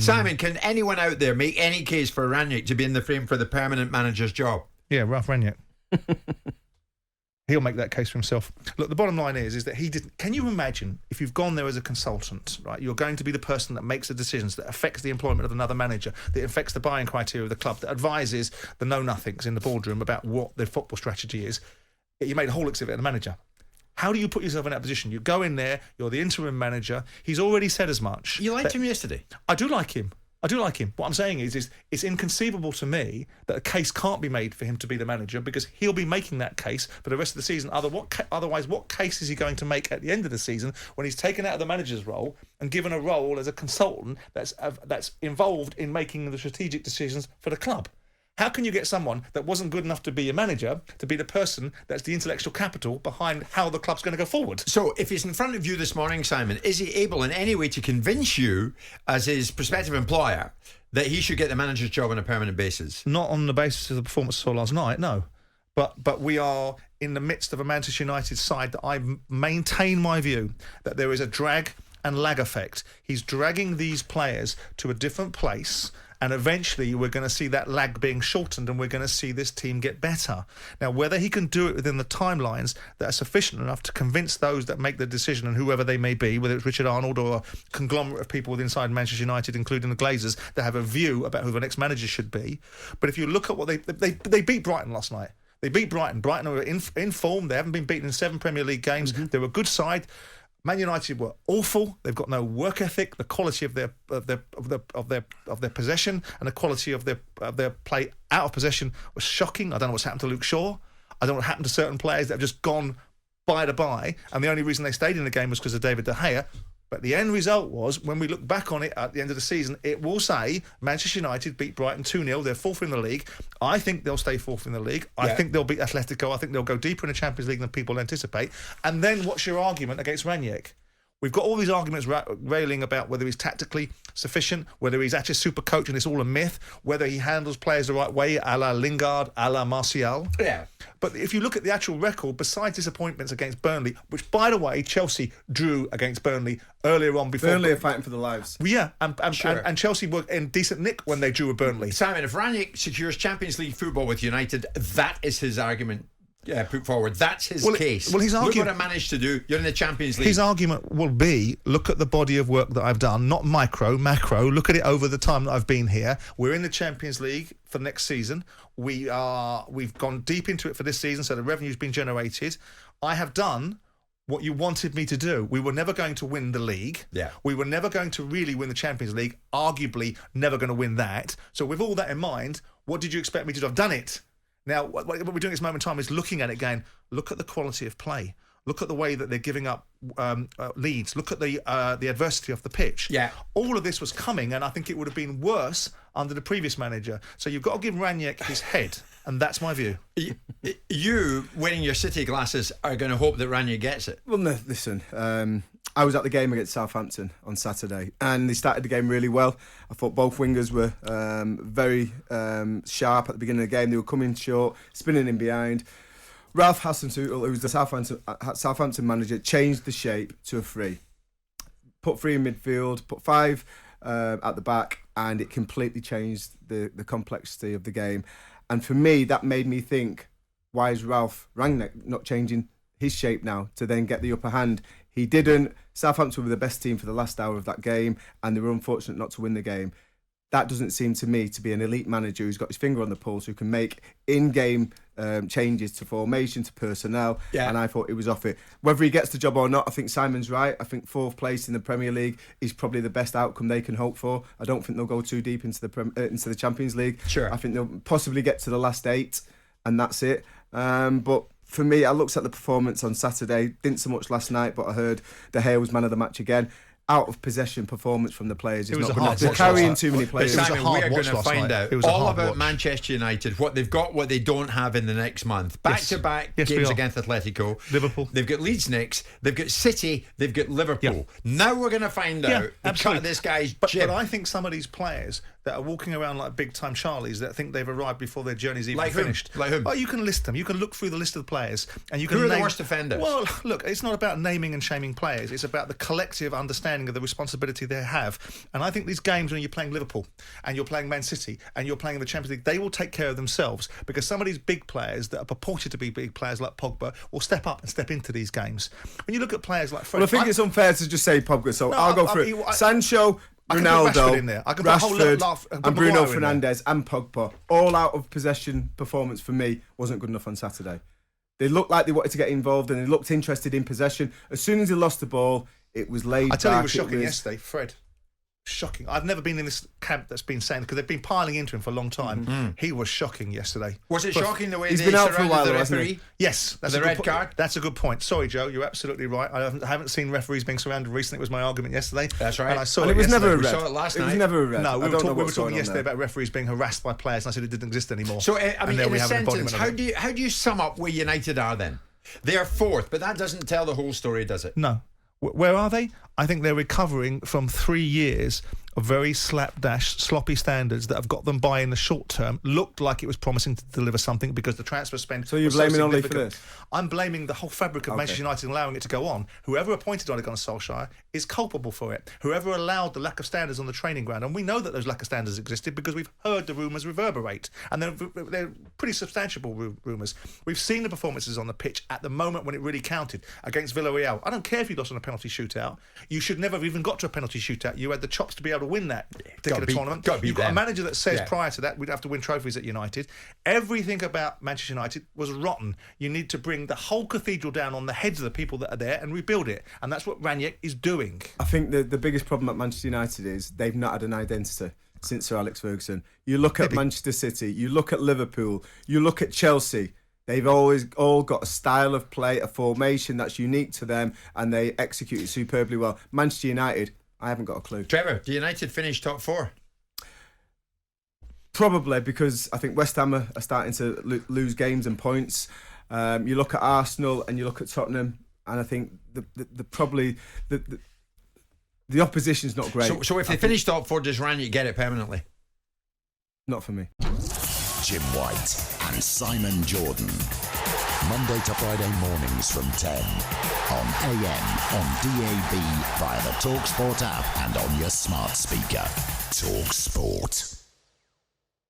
Simon, can anyone out there make any case for Rangnick to be in the frame for the permanent manager's job? Yeah, Ralf Rangnick. He'll make that case for himself. Look, the bottom line is that he didn't. Can you imagine if you've gone there as a consultant, right? You're going to be the person that makes the decisions, that affects the employment of another manager, that affects the buying criteria of the club, that advises the know-nothings in the boardroom about what their football strategy is. You made a whole exhibit of the manager. How do you put yourself in that position? You go in there, you're the interim manager. He's already said as much. You liked him yesterday. I do like him. What I'm saying is it's inconceivable to me that a case can't be made for him to be the manager, because he'll be making that case for the rest of the season. Otherwise, what case is he going to make at the end of the season when he's taken out of the manager's role and given a role as a consultant that's involved in making the strategic decisions for the club? How can you get someone that wasn't good enough to be a manager to be the person that's the intellectual capital behind how the club's going to go forward? So if he's in front of you this morning, Simon, is he able in any way to convince you, as his prospective employer, that he should get the manager's job on a permanent basis? Not on the basis of the performance I saw last night, no. But we are in the midst of a Manchester United side that I maintain my view that there is a drag and lag effect. He's dragging these players to a different place, and eventually we're going to see that lag being shortened and we're going to see this team get better. Now, whether he can do it within the timelines that are sufficient enough to convince those that make the decision, and whoever they may be, whether it's Richard Arnold or a conglomerate of people inside Manchester United, including the Glazers, that have a view about who the next manager should be. But if you look at what they beat Brighton last night. They beat Brighton. Brighton are in form. They haven't been beaten in 7 Premier League games. Mm-hmm. They're a good side. Man United were awful. They've got no work ethic. The quality of their possession and the quality of their play out of possession was shocking. I don't know what's happened to Luke Shaw. I don't know what happened to certain players that have just gone by the by, and the only reason they stayed in the game was because of David De Gea. But the end result was, when we look back on it at the end of the season, it will say Manchester United beat Brighton 2-0. They're 4th in the league. I think they'll stay 4th in the league. I think they'll beat Atletico. I think they'll go deeper in the Champions League than people anticipate. And then what's your argument against Rangnick? We've got all these arguments railing about whether he's tactically sufficient, whether he's actually a super coach and it's all a myth, whether he handles players the right way, a la Lingard, a la Martial. Yeah. But if you look at the actual record, besides disappointments against Burnley, which, by the way, Chelsea drew against Burnley earlier on before... Burnley are fighting for their lives. Well, yeah, and Chelsea were in decent nick when they drew with Burnley. Simon, if Rangnick secures Champions League football with United, that is his argument. Put forward. That's his case. His argument, look what I managed to do. You're in the Champions League. His argument will be, look at the body of work that I've done, not macro. Look at it over the time that I've been here. We're in the Champions League for next season. We've gone deep into it for this season, so the revenue's been generated. I have done what you wanted me to do. We were never going to win the league. Yeah. We were never going to really win the Champions League. Arguably, never going to win that. So with all that in mind, what did you expect me to do? I've done it. Now, what we're doing at this moment in time is looking at it again. Look at the quality of play. Look at the way that they're giving up leads. Look at the adversity off the pitch. Yeah. All of this was coming, and I think it would have been worse under the previous manager. So you've got to give Rangnick his head, and that's my view. You, wearing your City glasses, are going to hope that Rangnick gets it. Well, no, listen, I was at the game against Southampton on Saturday, and they started the game really well. I thought both wingers were very sharp at the beginning of the game. They were coming short, spinning in behind. Ralf Hasenhüttl, who's the Southampton manager, changed the shape to a 3. Put 3 in midfield, put 5 at the back, and it completely changed the complexity of the game. And for me, that made me think, why is Ralf Rangnick not changing his shape now to then get the upper hand? He didn't. Southampton were the best team for the last hour of that game, and they were unfortunate not to win the game. That doesn't seem to me to be an elite manager who's got his finger on the pulse, who can make in-game changes to formation, to personnel, and I thought he was off it. Whether he gets the job or not, I think Simon's right. I think 4th place in the Premier League is probably the best outcome they can hope for. I don't think they'll go too deep into the Champions League. Sure. I think they'll possibly get to the last 8, and that's it. But for me, I looked at the performance on Saturday, didn't so much last night, but I heard De Gea was man of the match again. Out of possession performance from the players is not good. They're carrying too many players. Simon, we are going to find out all about Manchester United, what they've got, what they don't have in the next month. Back-to-back games against Atletico. Liverpool. They've got Leeds next. They've got City. They've got Liverpool. Now we're going to find out the cut of this guy's jib. But I think some of these players that are walking around like big-time Charlies that think they've arrived before their journey's even finished. Like whom? Oh, you can list them. You can look through the list of the players, and you can Who are the worst offenders? Well, look, it's not about naming and shaming players. It's about the collective understanding understanding of the responsibility they have. And I think these games, when you're playing Liverpool and you're playing Man City and you're playing in the Champions League, they will take care of themselves, because some of these big players that are purported to be big players like Pogba will step up and step into these games. When you look at players like Fred... Well, I think it's unfair to just say Pogba, so I'll go for it. Sancho, I can put Rashford in Ronaldo, there. I can put a whole lot Rashford, and Bruno Fernandes and Pogba, all out of possession performance for me wasn't good enough on Saturday. They looked like they wanted to get involved and they looked interested in possession. As soon as they lost the ball, it was laid back. I tell you, it was shocking yesterday, Fred. Shocking. I've never been in this camp that's been saying, because they've been piling into him for a long time. He was shocking yesterday. Was it shocking the way he's they been out for a while, the hasn't referee? he? Yes, that's the a red good card. That's a good point. Sorry, Joe, you're absolutely right. I haven't seen referees being surrounded recently. It was my argument yesterday. That's right. And I saw And it was yesterday. never a We red. saw it last It was night. never a red. No, we were talking yesterday there. about referees being harassed by players, and I said it didn't exist anymore. So, I mean, in a sentence, how how do you sum up where United are then? They're fourth, but that doesn't tell the whole story, does it? No. Where are they? I think they're recovering from 3 years of very slapdash, sloppy standards that have got them by in the short term. Looked like it was promising to deliver something because the transfer spend. So you're was blaming so Ole for significant. this? I'm blaming the whole fabric of Manchester United and allowing it to go on. Whoever appointed Ole Gunnar Solskjaer is culpable for it. Whoever allowed the lack of standards on the training ground, and we know that those lack of standards existed because we've heard the rumours reverberate, and they're pretty substantial rumours. We've seen the performances on the pitch at the moment when it really counted against Villarreal. I don't care if you lost on a penalty shootout. You should never have even got to a penalty shootout. You had the chops to be able to win that particular tournament. You've got a manager that says prior to that we'd have to win trophies at United. Everything about Manchester United was rotten. You need to bring the whole cathedral down on the heads of the people that are there and rebuild it. And that's what Rangnick is doing. I think the biggest problem at Manchester United is they've not had an identity since Sir Alex Ferguson. You look at Manchester City, you look at Liverpool, you look at Chelsea. They've always all got a style of play, a formation that's unique to them, and they execute it superbly well. Manchester United, I haven't got a clue. Trevor, do United finish top four? Probably, because I think West Ham are starting to lose games and points. You look at Arsenal and you look at Tottenham, and I think the opposition's not great. So if they finish top four, does Rangnick get it permanently? Not for me. Jim White and Simon Jordan. Monday to Friday mornings from 10 on AM, on DAB, via the talkSPORT app and on your smart speaker. talkSPORT.